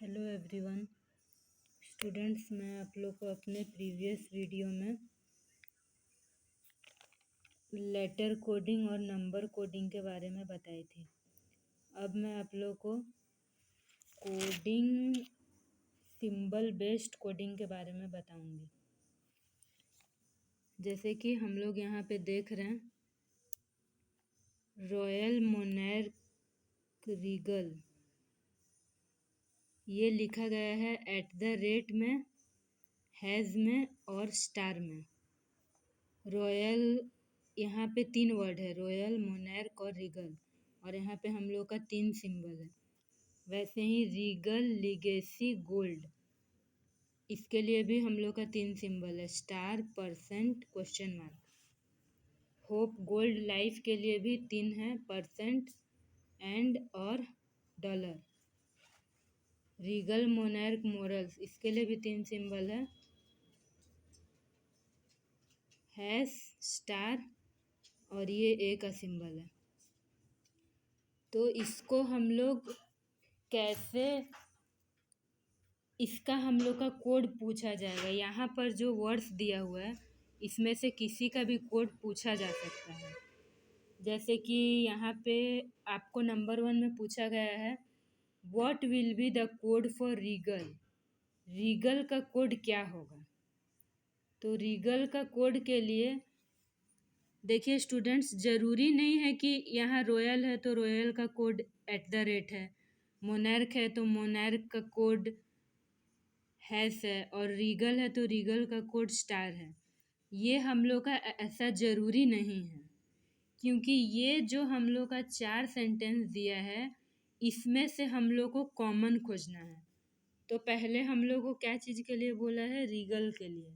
Hello everyone students, मैं आप लोग को अपने प्रीवियस वीडियो में लेटर कोडिंग और नंबर कोडिंग के बारे में बताई थी। अब मैं आप लोग को कोडिंग सिंबल बेस्ड कोडिंग के बारे में बताऊंगी। जैसे कि हम लोग यहाँ पे देख रहे हैं, रॉयल मोनार्क रीगल, ये लिखा गया है @ में, हैज़ में और स्टार में। रॉयल, यहाँ पे 3 वर्ड है, रॉयल, मोनार्क और रीगल, और यहाँ पे हम लोग का 3 सिंबल है। वैसे ही रीगल लीगेसी गोल्ड, इसके लिए भी हम लोग का 3 सिंबल है, star, %, question mark. Hope gold life के लिए भी 3 है, %, एंड और $। रीगल मोनार्क मोरल्स, इसके लिए भी 3 सिंबल है, हैश, स्टार और ये ए का सिंबल है। तो इसको हम लोग कैसे, इसका हम लोग का कोड पूछा जाएगा। यहाँ पर जो वर्ड्स दिया हुआ है, इसमें से किसी का भी कोड पूछा जा सकता है। जैसे कि यहाँ पे आपको नंबर 1 में पूछा गया है, what will be the code for Regal. Regal का कोड क्या होगा? तो रीगल का कोड के लिए देखिए स्टूडेंट्स, ज़रूरी नहीं है कि यहाँ रॉयल है तो रॉयल का कोड @ है, मोनार्क है तो मोनार्क का कोड हैश है, और रीगल है तो रीगल का कोड स्टार है। ये हम लोग का ऐसा ज़रूरी नहीं है, क्योंकि ये जो हम लोग का 4 सेंटेंस दिया है, इसमें से हम लोग को कॉमन खोजना है। तो पहले हम लोग को क्या चीज़ के लिए बोला है? रीगल के लिए।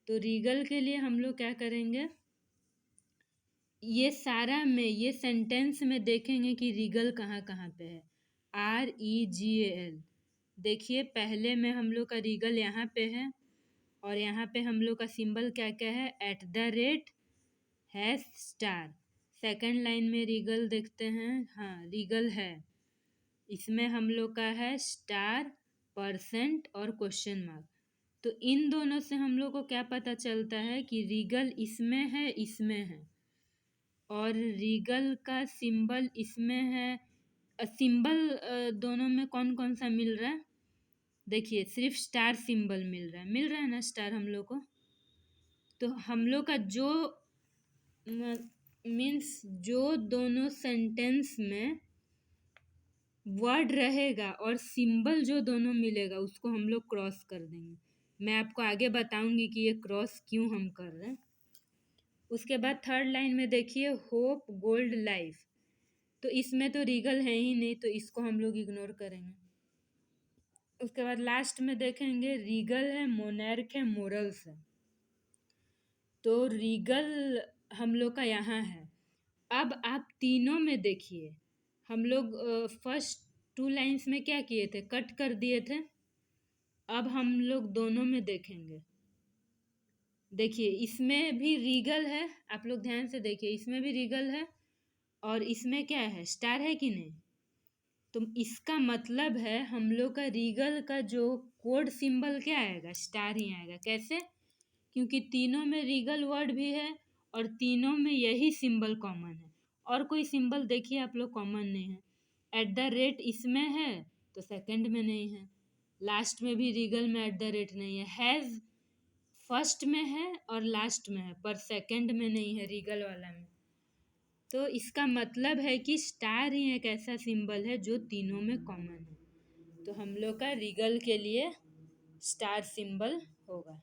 तो रीगल के लिए हम लोग क्या करेंगे, ये सारा में, ये सेंटेंस में देखेंगे कि रीगल कहाँ कहाँ पे है। REGAL, देखिए पहले में हम लोग का रीगल यहाँ पे है, और यहाँ पे हम लोग का सिंबल क्या क्या है? @ हैश स्टार। सेकंड लाइन में रीगल देखते हैं, हाँ रीगल है, इसमें हम लोग का है स्टार, % और क्वेश्चन मार्क। तो इन दोनों से हम लोग को क्या पता चलता है कि रीगल इसमें है, इसमें है, और रीगल का सिंबल इसमें है। सिंबल दोनों में कौन कौन सा मिल रहा है? देखिए सिर्फ स्टार सिंबल मिल रहा है ना, स्टार हम लोग को। तो हम लोग का जो मीन्स जो दोनों सेंटेंस में वर्ड रहेगा और सिंबल जो दोनों मिलेगा, उसको हम लोग क्रॉस कर देंगे। मैं आपको आगे बताऊंगी कि ये क्रॉस क्यों हम कर रहे हैं। उसके बाद थर्ड लाइन में देखिए, होप गोल्ड लाइफ, तो इसमें तो रीगल है ही नहीं, तो इसको हम लोग इग्नोर करेंगे। उसके बाद लास्ट में देखेंगे, रीगल है, मोनार्क है, मोरल्स है। तो रीगल हम लोग का यहाँ है। अब आप तीनों में देखिए, हम लोग फर्स्ट 2 लाइन्स में क्या किए थे? कट कर दिए थे। अब हम लोग दोनों में देखेंगे। देखिए इसमें भी रीगल है, आप लोग ध्यान से देखिए, इसमें भी रीगल है और इसमें क्या है? स्टार है कि नहीं? तो इसका मतलब है हम लोग का रीगल का जो कोड सिंबल क्या आएगा? स्टार ही आएगा। कैसे? क्योंकि तीनों में रीगल वर्ड भी है और तीनों में यही सिंबल कॉमन है, और कोई सिंबल देखिए आप लोग कॉमन नहीं है। @ इसमें है तो सेकंड में नहीं है, लास्ट में भी रीगल में @ नहीं है, हैज़ फर्स्ट में है और लास्ट में है, पर सेकंड में नहीं है रीगल वाला में। तो इसका मतलब है कि स्टार ही एक ऐसा सिंबल है जो तीनों में कॉमन है। तो हम लोग का रीगल के लिए स्टार सिंबल होगा।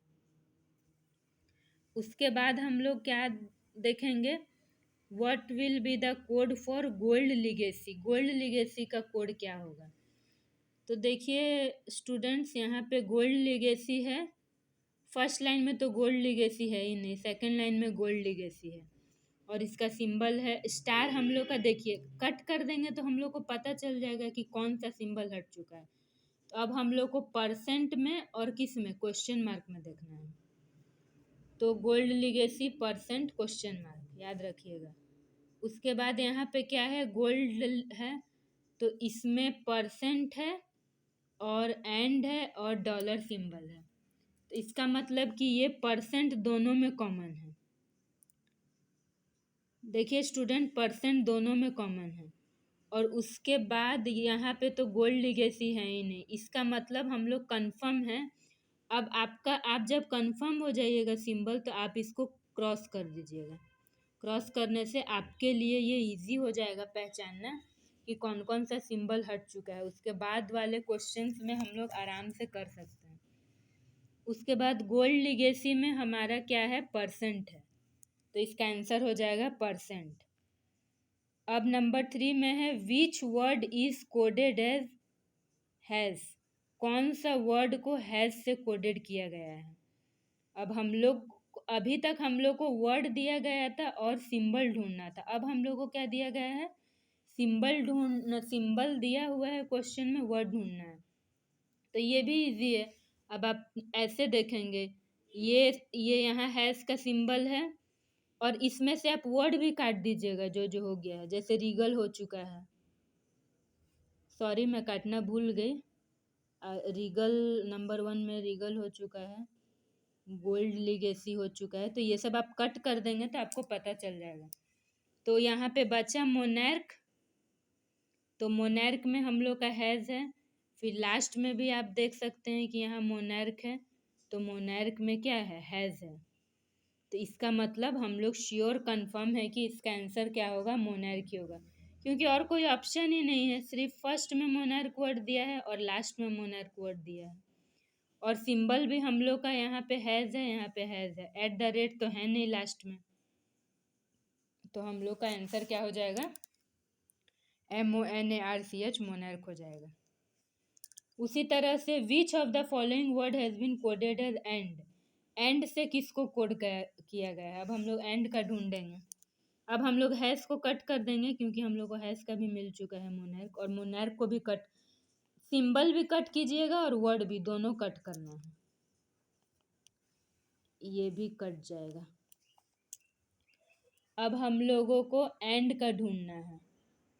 उसके बाद हम लोग क्या देखेंगे, what will be the code for gold legacy. Gold legacy का कोड क्या होगा? तो देखिए स्टूडेंट्स, यहाँ पे गोल्ड लीगेसी है, फर्स्ट लाइन में तो गोल्ड लीगेसी है ही नहीं, सेकंड लाइन में गोल्ड लीगेसी है, और इसका सिंबल है स्टार। हम लोग का देखिए कट कर देंगे तो हम लोग को पता चल जाएगा कि कौन सा सिंबल हट चुका है। तो अब हम लोग को % में और किस में? क्वेश्चन मार्क में देखना है। तो गोल्ड लीगेसी, % क्वेश्चन मार्क, याद रखिएगा। उसके बाद यहाँ पे क्या है? गोल्ड है, तो इसमें % है और एंड है और डॉलर सिंबल है। तो इसका मतलब कि ये परसेंट दोनों में कॉमन है। देखिए स्टूडेंट, परसेंट दोनों में कॉमन है। और उसके बाद यहाँ पे तो गोल्ड लीगेसी है ही नहीं, इसका मतलब हम लोग कन्फर्म है। अब आप जब कंफर्म हो जाइएगा सिंबल, तो आप इसको क्रॉस कर दीजिएगा। क्रॉस करने से आपके लिए ये इजी हो जाएगा पहचानना कि कौन कौन सा सिंबल हट चुका है। उसके बाद वाले क्वेश्चंस में हम लोग आराम से कर सकते हैं। उसके बाद गोल्ड लीगेसी में हमारा क्या है, परसेंट है, तो इसका आंसर हो जाएगा परसेंट। अब नंबर 3 में है which word is coded as has. कौन सा वर्ड को हैज़ से कोडेड किया गया है। अब अभी तक हम लोग को वर्ड दिया गया था और सिंबल ढूंढना था। अब हम लोग को क्या दिया गया है, सिंबल दिया हुआ है क्वेश्चन में, वर्ड ढूंढना है। तो ये भी इजी है। अब आप ऐसे देखेंगे, ये यहाँ हैज़ का सिंबल है और इसमें से आप वर्ड भी काट दीजिएगा जो जो हो गया है। जैसे रीगल हो चुका है, सॉरी मैं काटना भूल गई। रीगल नंबर 1 में रीगल हो चुका है, गोल्ड लीगेसी हो चुका है। तो ये सब आप कट कर देंगे तो आपको पता चल जाएगा। तो यहाँ पे बचा मोनैर्क, तो मोनैर्क में हम लोग का हैज़ है। फिर लास्ट में भी आप देख सकते हैं कि यहाँ मोनैर्क है, तो मोनैर्क में क्या है, हैज़ है। तो इसका मतलब हम लोग श्योर कंफर्म है कि इसका आंसर क्या होगा, मोनैर्क ही होगा, क्योंकि और कोई ऑप्शन ही नहीं है। सिर्फ फर्स्ट में मोनैर्क वर्ड दिया है और लास्ट में मोनैर्क वर्ड दिया है। और सिंबल भी हम लोग का यहाँ पे हैज़ है, यहाँ पे हैज़ है। एट द रेट तो है नहीं लास्ट में, तो हम लोग का आंसर क्या हो जाएगा, MONARCH, मोनैर्क हो जाएगा। उसी तरह से which of the following word has been coded as and. And से किसको कोड किया गया है। अब हम लोग एंड का ढूंढेंगे। अब हम लोग हैज़ को कट कर देंगे क्योंकि हम लोग को हैज़ का भी मिल चुका है मोनैर्क, और मोनैर्क को भी कट, सिंबल भी कट कीजिएगा और वर्ड भी, दोनों कट करना है। ये भी कट जाएगा। अब हम लोगों को एंड का ढूंढना है।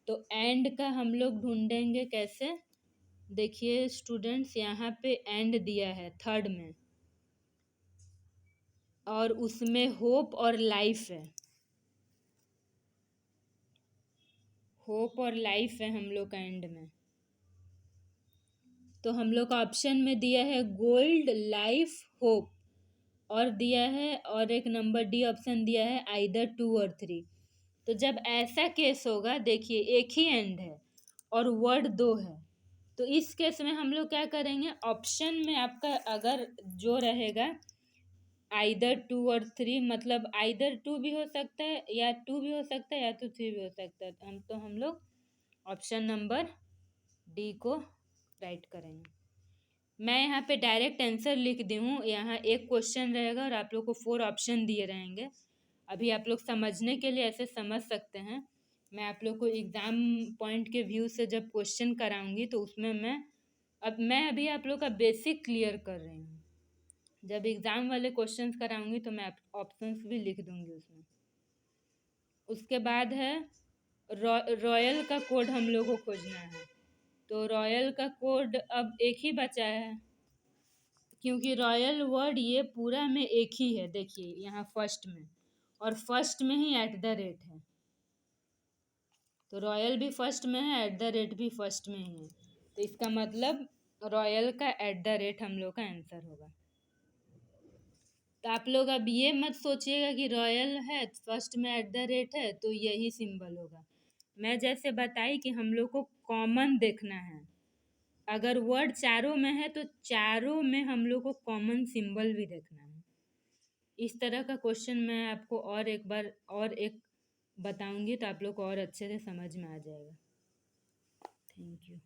तो एंड का हम लोग ढूंढेंगे कैसे, देखिए स्टूडेंट्स, यहाँ पे एंड दिया है थर्ड में, और उसमें होप और लाइफ है। होप और लाइफ है हम लोग का एंड में। तो हम लोग का ऑप्शन में दिया है गोल्ड, लाइफ, होप, और दिया है, और एक नंबर डी ऑप्शन दिया है आइदर 2 और 3। तो जब ऐसा केस होगा, देखिए एक ही एंड है और वर्ड 2 है, तो इस केस में हम लोग क्या करेंगे, ऑप्शन में आपका अगर जो रहेगा आइदर 2 और 3, मतलब आइदर 2 भी हो सकता है या 2 भी हो सकता है या तो 3 भी हो सकता है। हम लोग ऑप्शन नंबर डी को राइट करेंगे। मैं यहाँ पे डायरेक्ट आंसर लिख दी हूँ। यहाँ एक क्वेश्चन रहेगा और आप लोग को 4 ऑप्शन दिए रहेंगे। अभी आप लोग समझने के लिए ऐसे समझ सकते हैं। मैं आप लोग को एग्ज़ाम पॉइंट के व्यू से जब क्वेश्चन कराऊंगी तो उसमें मैं अभी आप लोग का बेसिक क्लियर कर रही हूँ। जब एग्ज़ाम वाले क्वेश्चंस कराऊंगी तो मैं ऑप्शंस भी लिख दूंगी उसमें। उसके बाद है रॉयल का कोड हम लोग को खोजना है। तो रॉयल का कोड अब एक ही बचा है, क्योंकि रॉयल वर्ड ये पूरा में एक ही है। देखिए यहाँ फर्स्ट में, और फर्स्ट में ही एट द रेट है, तो रॉयल भी फर्स्ट में है, एट द रेट भी फर्स्ट में ही है। तो इसका मतलब रॉयल का एट द रेट हम लोग का आंसर होगा। तो आप लोग अब ये मत सोचिएगा कि रॉयल है फर्स्ट में एट द रेट है तो यही सिंबल होगा। मैं जैसे बताई कि हम लोग को कॉमन देखना है। अगर वर्ड चारों में है तो चारों में हम लोग को कॉमन सिंबल भी देखना है। इस तरह का क्वेश्चन मैं आपको और एक बार और एक बताऊंगी तो आप लोग को और अच्छे से समझ में आ जाएगा। Thank you.